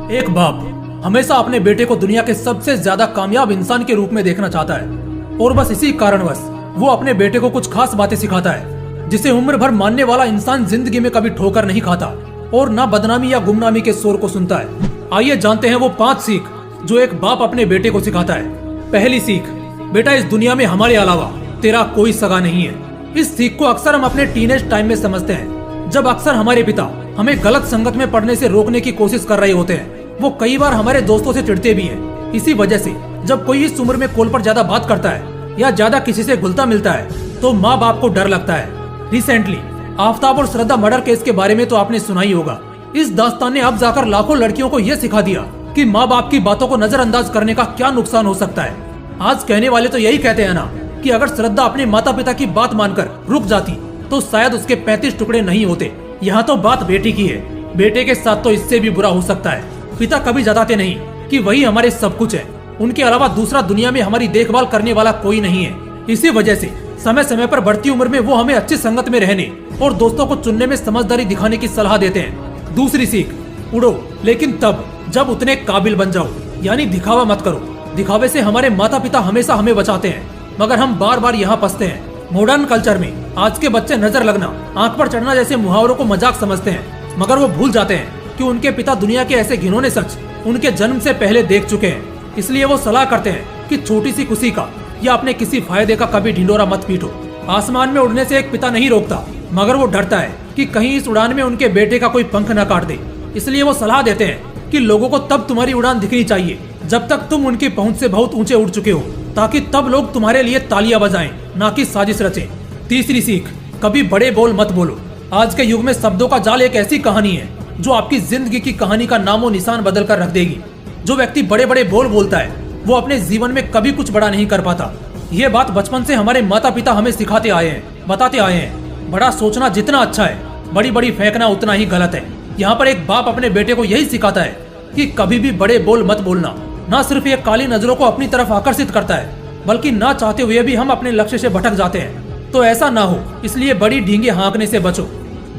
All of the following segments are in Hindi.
एक बाप हमेशा अपने बेटे को दुनिया के सबसे ज्यादा कामयाब इंसान के रूप में देखना चाहता है और बस इसी कारणवश वो अपने बेटे को कुछ खास बातें सिखाता है जिसे उम्र भर मानने वाला इंसान जिंदगी में कभी ठोकर नहीं खाता और ना बदनामी या गुमनामी के शोर को सुनता है। आइए जानते हैं वो 5 सीख जो एक बाप अपने बेटे को सिखाता है। पहली सीख, बेटा इस दुनिया में हमारे अलावा तेरा कोई सगा नहीं है। इस सीख को अक्सर हम अपने टीनेज टाइम में समझते हैं, जब अक्सर हमारे पिता हमें गलत संगत में पड़ने से रोकने की कोशिश कर रहे होते हैं। वो कई बार हमारे दोस्तों से चिढ़ते भी हैं। इसी वजह से जब कोई इस उम्र में कॉल पर ज्यादा बात करता है या ज्यादा किसी से घुलता मिलता है तो माँ बाप को डर लगता है। रिसेंटली आफ्ताब और श्रद्धा मर्डर केस के बारे में तो आपने सुना ही होगा। इस दास्तान ने अब जाकर लाखों लड़कियों को यह सिखा दिया कि माँ बाप की बातों को नजरअंदाज करने का क्या नुकसान हो सकता है। आज कहने वाले तो यही कहते हैं ना कि अगर श्रद्धा अपने माता पिता की बात मानकर रुक जाती तो शायद उसके 35 टुकड़े नहीं होते। यहाँ तो बात बेटी की है, बेटे के साथ तो इससे भी बुरा हो सकता है। पिता कभी जताते नहीं कि वही हमारे सब कुछ है, उनके अलावा दूसरा दुनिया में हमारी देखभाल करने वाला कोई नहीं है। इसी वजह से समय समय पर बढ़ती उम्र में वो हमें अच्छी संगत में रहने और दोस्तों को चुनने में समझदारी दिखाने की सलाह देते हैं। दूसरी सीख, उड़ो लेकिन तब जब उतने काबिल बन जाओ, यानी दिखावा मत करो। दिखावे से हमारे माता पिता हमेशा हमें बचाते हैं, मगर हम बार बार यहाँ फंसते हैं। मॉडर्न कल्चर में आज के बच्चे नजर लगना, आंख पर चढ़ना जैसे मुहावरों को मजाक समझते हैं, मगर वो भूल जाते हैं कि उनके पिता दुनिया के ऐसे घिनौने सच उनके जन्म से पहले देख चुके हैं। इसलिए वो सलाह करते हैं कि छोटी सी खुशी का या अपने किसी फायदे का कभी ढिंडोरा मत पीटो। आसमान में उड़ने से एक पिता नहीं रोकता, मगर वो डरता है कि कहीं इस उड़ान में उनके बेटे का कोई पंख न काट दे। इसलिए वो सलाह देते हैं कि लोगों को तब तुम्हारी उड़ान दिखनी चाहिए जब तक तुम उनकी पहुंच से बहुत ऊंचे उड़ चुके हो, ताकि तब लोग तुम्हारे लिए तालियां बजाएं, ना कि साजिश रचें। तीसरी सीख, कभी बड़े बोल मत बोलो। आज के युग में शब्दों का जाल एक ऐसी कहानी है जो आपकी जिंदगी की कहानी का नामो निशान बदल कर रख देगी। जो व्यक्ति बड़े बड़े बोल बोलता है वो अपने जीवन में कभी कुछ बड़ा नहीं कर पाता। ये बात बचपन से हमारे माता पिता हमें सिखाते आए हैं, बताते आए हैं। बड़ा सोचना जितना अच्छा है, बड़ी बड़ी फेंकना उतना ही गलत है। यहाँ पर एक बाप अपने बेटे को यही सिखाता है कि कभी भी बड़े बोल मत बोलना। न सिर्फ ये काली नजरों को अपनी तरफ आकर्षित करता है, बल्कि ना चाहते हुए भी हम अपने लक्ष्य से भटक जाते हैं। तो ऐसा ना हो, इसलिए बड़ी ढींगे हाँकने से बचो।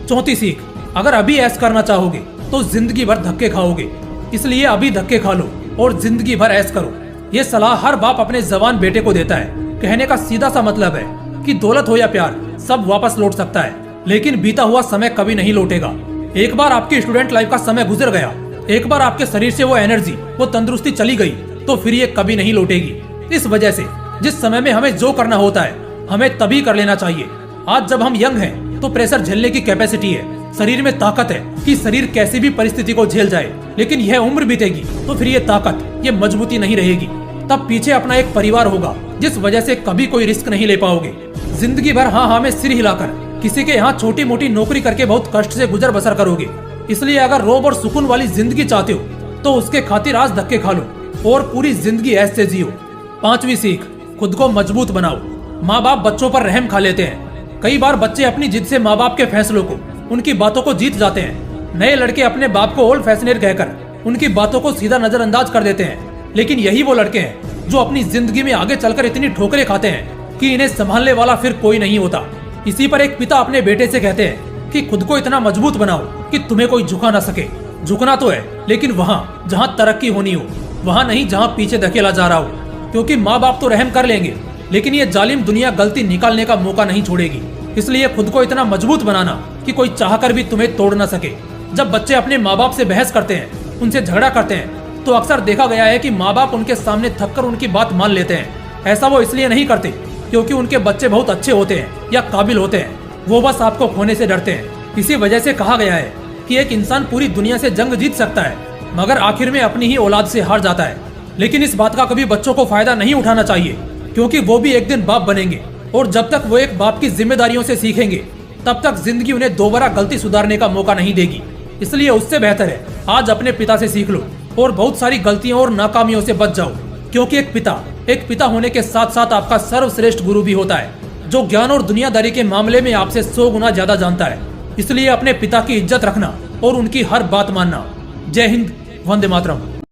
चौथी सीख, अगर अभी ऐश करना चाहोगे तो जिंदगी भर धक्के खाओगे, इसलिए अभी धक्के खा लो और जिंदगी भर ऐश करो। ये सलाह हर बाप अपने जवान बेटे को देता है। कहने का सीधा सा मतलब है कि दौलत हो या प्यार, सब वापस लौट सकता है, लेकिन बीता हुआ समय कभी नहीं लौटेगा। एक बार आपकी स्टूडेंट लाइफ का समय गुजर गया, एक बार आपके शरीर से वो एनर्जी, वो तंदुरुस्ती चली गई, तो फिर ये कभी नहीं लौटेगी। इस वजह से जिस समय में हमें जो करना होता है हमें तभी कर लेना चाहिए। आज जब हम यंग हैं तो प्रेशर झेलने की कैपेसिटी है, शरीर में ताकत है कि शरीर कैसी भी परिस्थिति को झेल जाए। लेकिन यह उम्र बीतेगी तो फिर ये ताकत, ये मजबूती नहीं रहेगी। तब पीछे अपना एक परिवार होगा जिस वजह से कभी कोई रिस्क नहीं ले पाओगे। जिंदगी भर हाँ हाँ में सिर हिलाकर किसी के यहाँ छोटी मोटी नौकरी करके बहुत कष्ट से गुजर बसर करोगे। इसलिए अगर रोब और सुकून वाली जिंदगी चाहते हो तो उसके खातिर आज धक्के खा लो और पूरी जिंदगी ऐसे जियो। पांचवी सीख, खुद को मजबूत बनाओ। माँ बाप बच्चों पर रहम खा लेते हैं। कई बार बच्चे अपनी जिद से माँ बाप के फैसलों को, उनकी बातों को जीत जाते हैं। नए लड़के अपने बाप को ओल्ड फैशनेट कहकर उनकी बातों को सीधा नजरअंदाज कर देते हैं। लेकिन यही वो लड़के हैं जो अपनी जिंदगी में आगे चलकर इतनी ठोकरें खाते हैं कि इन्हें संभालने वाला फिर कोई नहीं होता। इसी पर एक पिता अपने बेटे से कहते हैं कि खुद को इतना मजबूत बनाओ कि तुम्हें कोई झुका ना सके। झुकना तो है, लेकिन वहाँ जहाँ तरक्की होनी हो, वहाँ नहीं जहाँ पीछे धकेला जा रहा हो। क्योंकि माँ बाप तो रहम कर लेंगे, लेकिन ये जालिम दुनिया गलती निकालने का मौका नहीं छोड़ेगी। इसलिए खुद को इतना मजबूत बनाना कि कोई चाहकर भी तुम्हें तोड़ ना सके। जब बच्चे अपने माँ बाप से बहस करते हैं, उनसे झगड़ा करते हैं, तो अक्सर देखा गया है कि माँ बाप उनके सामने थककर उनकी बात मान लेते हैं। ऐसा वो इसलिए नहीं करते क्योंकि उनके बच्चे बहुत अच्छे होते हैं या काबिल होते हैं, वो बस आपको खोने से डरते हैं। इसी वजह से कहा गया है कि एक इंसान पूरी दुनिया से जंग जीत सकता है, मगर आखिर में अपनी ही औलाद से हार जाता है। लेकिन इस बात का कभी बच्चों को फायदा नहीं उठाना चाहिए, क्योंकि वो भी एक दिन बाप बनेंगे और जब तक वो एक बाप की जिम्मेदारियों से सीखेंगे तब तक जिंदगी उन्हें दोबारा गलती सुधारने का मौका नहीं देगी। इसलिए उससे बेहतर है आज अपने पिता से सीख लो और बहुत सारी गलतियों और नाकामियों से बच जाओ। क्योंकि एक पिता होने के साथ साथ आपका सर्वश्रेष्ठ गुरु भी होता है, जो ज्ञान और दुनियादारी के मामले में आपसे 100 गुना ज्यादा जानता है। इसलिए अपने पिता की इज्जत रखना और उनकी हर बात मानना। जय हिंद, वंदे मातरम।